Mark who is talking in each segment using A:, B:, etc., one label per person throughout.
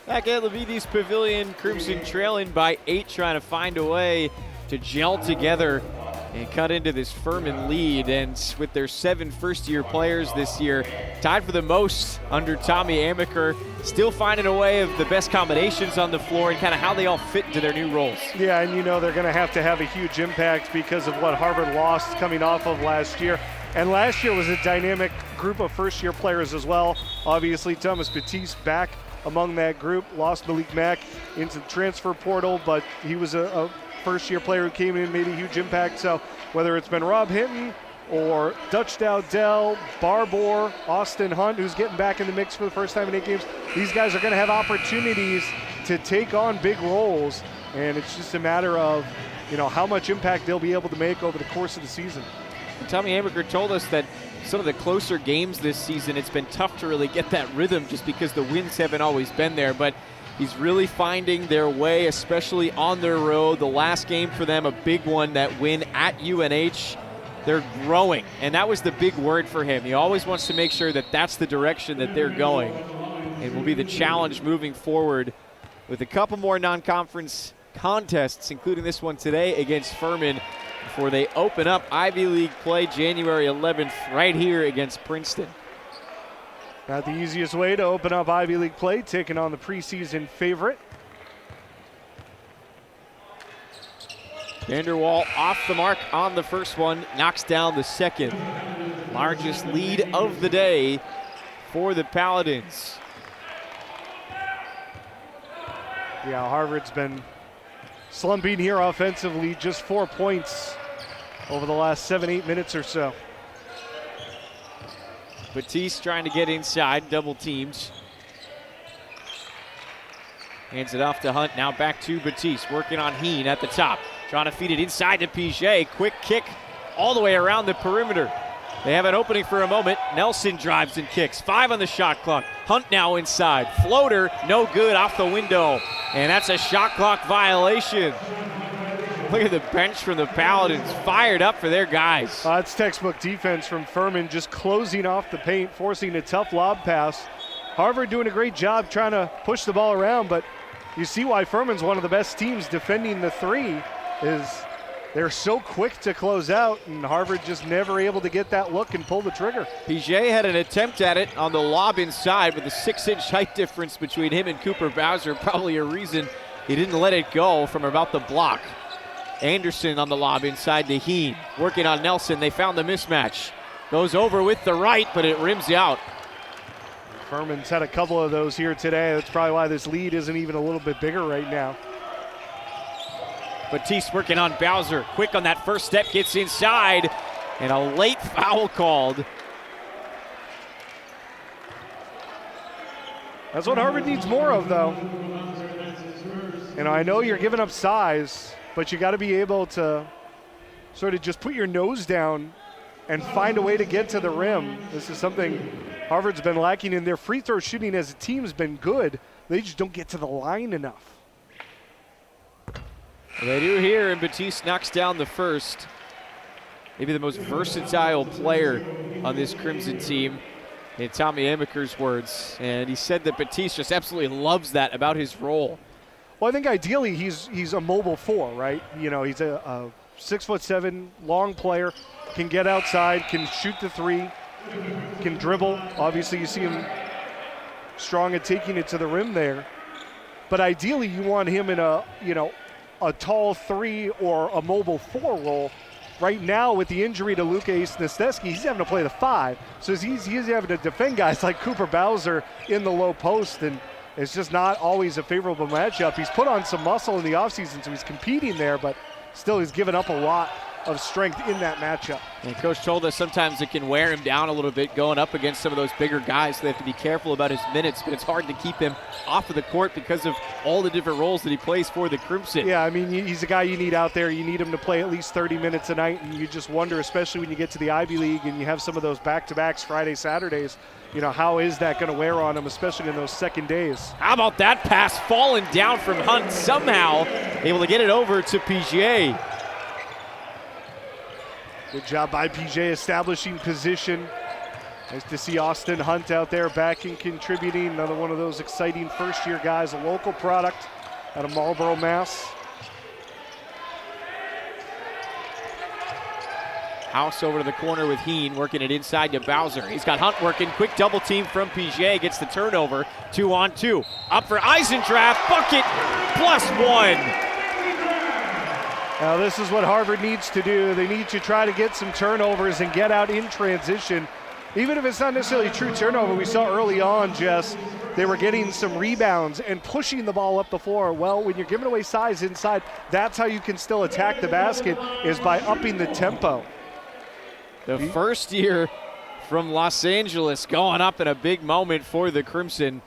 A: Back at Levides Pavilion, Crimson trailing by 8, trying to find a way to gel together and cut into this Furman lead. And with their 7 first-year players this year, tied for the most under Tommy Amaker, still finding a way of the best combinations on the floor and kind of how they all fit into their new roles.
B: Yeah, and you know they're going to have a huge impact because of what Harvard lost coming off of last year. And last year was a dynamic group of first-year players as well. Obviously, Thomas Batiste back among that group, lost Malik Mack into the transfer portal, but he was a first-year player who came in and made a huge impact. So whether it's been Rob Hinton or Dutch Dowdell, Barbour, Austin Hunt, who's getting back in the mix for the first time in 8 games, these guys are going to have opportunities to take on big roles, and it's just a matter of, you know, how much impact they'll be able to make over the course of the season.
A: Tommy Amaker told us that some of the closer games this season, it's been tough to really get that rhythm just because the wins haven't always been there, but he's really finding their way, especially on their road. The last game for them, a big one, that win at UNH. They're growing, and that was the big word for him. He always wants to make sure that that's the direction that they're going, and will be the challenge moving forward with a couple more non-conference contests, including this one today against Furman, before they open up Ivy League play January 11th right here against Princeton.
B: Not the easiest way to open up Ivy League play, taking on the preseason favorite.
A: Vanderwall off the mark on the first one, knocks down the second. Largest lead of the day for the Paladins.
B: Yeah, Harvard's been slumping here offensively, just 4 points over the last 7-8 minutes or so.
A: Batiste trying to get inside, double teams. Hands it off to Hunt, now back to Batiste, working on Heen at the top. Trying to feed it inside to Piget, quick kick all the way around the perimeter. They have an opening for a moment. Nelson drives and kicks, 5 on the shot clock. Hunt now inside, floater, no good, off the window. And that's a shot clock violation. Look at the bench from the Paladins, fired up for their guys.
B: That's textbook defense from Furman, just closing off the paint, forcing a tough lob pass. Harvard doing a great job trying to push the ball around, but you see why Furman's one of the best teams defending the three, is they're so quick to close out, and Harvard just never able to get that look and pull the trigger.
A: Piget had an attempt at it on the lob inside with a 6-inch height difference between him and Cooper Bowser, probably a reason he didn't let it go from about the block. Anderson on the lob inside to Heen, working on Nelson. They found the mismatch. Goes over with the right, but it rims out.
B: Furman's had a couple of those here today. That's probably why this lead isn't even a little bit bigger right now.
A: Batiste working on Bowser. Quick on that first step, gets inside, and a late foul called.
B: That's what Harvard needs more of, though. You know, I know you're giving up size, but you got to be able to sort of just put your nose down and find a way to get to the rim. This is something Harvard's been lacking in. Their free throw shooting as a team has been good. They just don't get to the line enough.
A: Well, they do here, and Batiste knocks down the first. Maybe the most versatile player on this Crimson team, in Tommy Amaker's words. And he said that Batiste just absolutely loves that about his role.
B: Well, I think ideally he's a mobile 4, right? You know, he's a 6'7" long player, can get outside, can shoot the three, can dribble. Obviously, you see him strong at taking it to the rim there. But ideally, you want him in a tall 3 or a mobile 4 role. Right now, with the injury to Luka Nesteski, he's having to play the 5. So he's having to defend guys like Cooper Bowser in the low post, and it's just not always a favorable matchup. He's put on some muscle in the offseason, so he's competing there, but still he's given up a lot of strength in that matchup.
A: And Coach told us sometimes it can wear him down a little bit going up against some of those bigger guys, so they have to be careful about his minutes, but it's hard to keep him off of the court because of all the different roles that he plays for the Crimson.
B: Yeah, I mean, he's a guy you need out there. You need him to play at least 30 minutes a night, and you just wonder, especially when you get to the Ivy League and you have some of those back-to-backs Friday, Saturdays, you know, how is that going to wear on him, especially in those second days?
A: How about that pass falling down from Hunt, somehow able to get it over to Piget.
B: Good job by PJ establishing position. Nice to see Austin Hunt out there back and contributing. Another one of those exciting first-year guys, a local product out of Marlboro, Mass.
A: House over to the corner with Heen, working it inside to Bowser. He's got Hunt working, quick double team from Piget, gets the turnover, 2-on-2. Up for Eisendrath, bucket, +1.
B: Now this is what Harvard needs to do. They need to try to get some turnovers and get out in transition. Even if it's not necessarily a true turnover, we saw early on, Jess, they were getting some rebounds and pushing the ball up the floor. Well, when you're giving away size inside, that's how you can still attack the basket, is by upping the tempo.
A: The first year from Los Angeles going up in a big moment for the Crimson,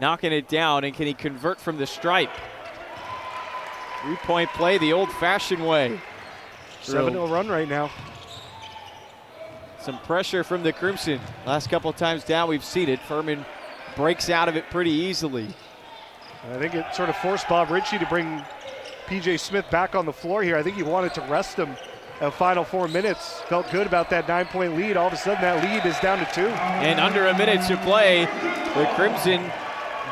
A: knocking it down, and can he convert from the stripe? 3-point play the old-fashioned way.
B: 7-0 run right now.
A: Some pressure from the Crimson. Last couple of times down we've seen it. Furman breaks out of it pretty easily.
B: I think it sort of forced Bob Ritchie to bring P.J. Smith back on the floor here. I think he wanted to rest him the final 4 minutes. Felt good about that 9-point lead. All of a sudden that lead is down to 2.
A: And under a minute to play, the Crimson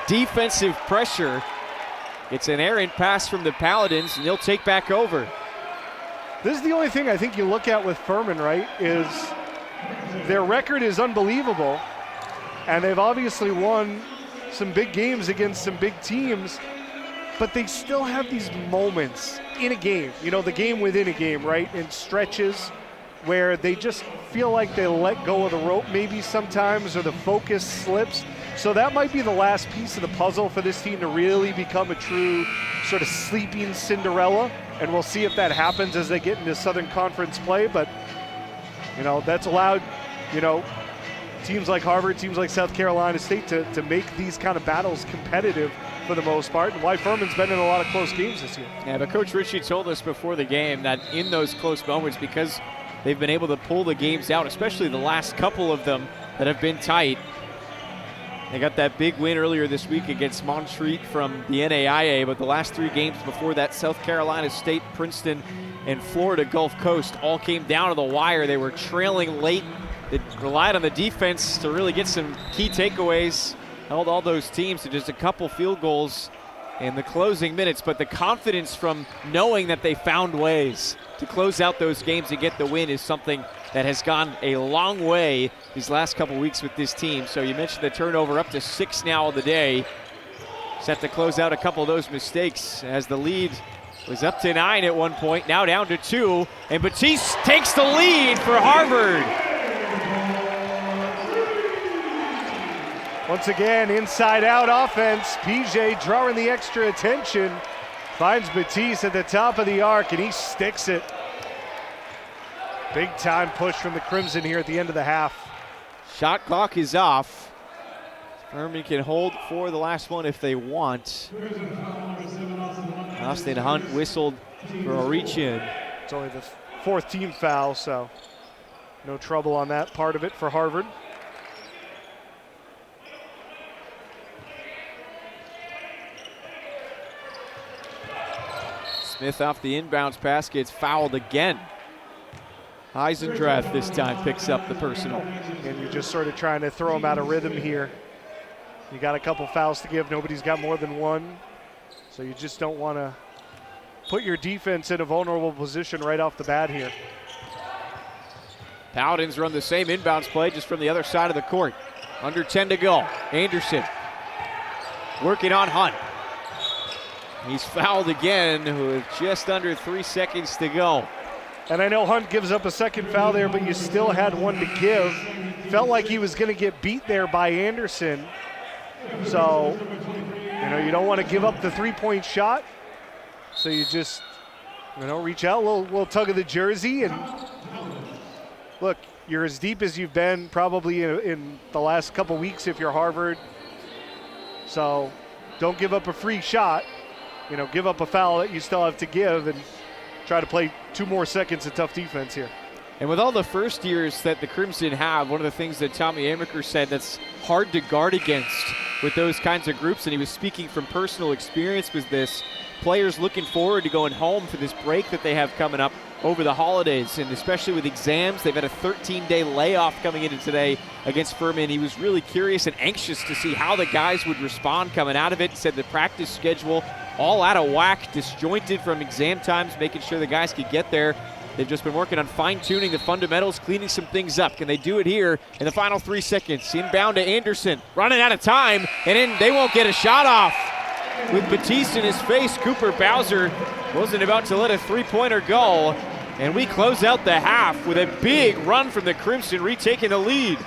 A: defensive pressure. It's an errant pass from the Paladins, and they'll take back over.
B: This is the only thing I think you look at with Furman, right, is their record is unbelievable, and they've obviously won some big games against some big teams, but they still have these moments in a game, you know, the game within a game, right, in stretches where they just feel like they let go of the rope maybe sometimes, or the focus slips. So that might be the last piece of the puzzle for this team to really become a true sort of sleeping Cinderella, and we'll see if that happens as they get into Southern Conference play. But, you know, that's allowed, you know, teams like Harvard, teams like South Carolina State to make these kind of battles competitive for the most part, and why Furman's been in a lot of close games this year.
A: Yeah, but Coach Ritchie told us before the game that in those close moments, because they've been able to pull the games out, especially the last couple of them that have been tight. They got that big win earlier this week against Montreat from the NAIA, but the last 3 games before that, South Carolina State, Princeton, and Florida Gulf Coast, all came down to the wire. They were trailing late. They relied on the defense to really get some key takeaways. Held all those teams to just a couple field goals in the closing minutes, but the confidence from knowing that they found ways to close out those games and get the win is something that has gone a long way these last couple weeks with this team. So you mentioned the turnover, up to 6 now of the day. Set to close out a couple of those mistakes as the lead was up to 9 at one point, now down to 2, and Batiste takes the lead for Harvard.
B: Once again, inside-out offense. PJ drawing the extra attention. Finds Batiste at the top of the arc, and he sticks it. Big-time push from the Crimson here at the end of the half.
A: Shot clock is off. Furman can hold for the last one if they want. Austin Hunt whistled for a reach-in.
B: It's only the 4th team foul, so no trouble on that part of it for Harvard.
A: Smith off the inbounds pass, gets fouled again. Eisendrath this time picks up the personal.
B: And you're just sort of trying to throw him out of rhythm here. You got a couple fouls to give. Nobody's got more than one. So you just don't want to put your defense in a vulnerable position right off the bat here.
A: Paladins run the same inbounds play, just from the other side of the court. Under 10 to go. Anderson working on Hunt. He's fouled again with just under 3 seconds to go.
B: And I know Hunt gives up a second foul there, but you still had one to give. Felt like he was going to get beat there by Anderson. So, you know, you don't want to give up the 3-point shot. So you just, you know, reach out, a little tug of the jersey. And look, you're as deep as you've been probably in the last couple weeks if you're Harvard. So don't give up a free shot. You know, give up a foul that you still have to give and try to play 2 more seconds of tough defense here.
A: And with all the first years that the Crimson have, one of the things that Tommy Amaker said that's hard to guard against with those kinds of groups, and he was speaking from personal experience, was this: players looking forward to going home for this break that they have coming up. over the holidays, and especially with exams. They've had a 13-day layoff coming into today against Furman. He was really curious and anxious to see how the guys would respond coming out of it. Said the practice schedule all out of whack, disjointed from exam times, making sure the guys could get there. They've just been working on fine-tuning the fundamentals, cleaning some things up. Can they do it here in the final 3 seconds? Inbound to Anderson, running out of time, and then they won't get a shot off. With Batiste in his face, Cooper Bowser wasn't about to let a three-pointer go. And we close out the half with a big run from the Crimson, retaking the lead.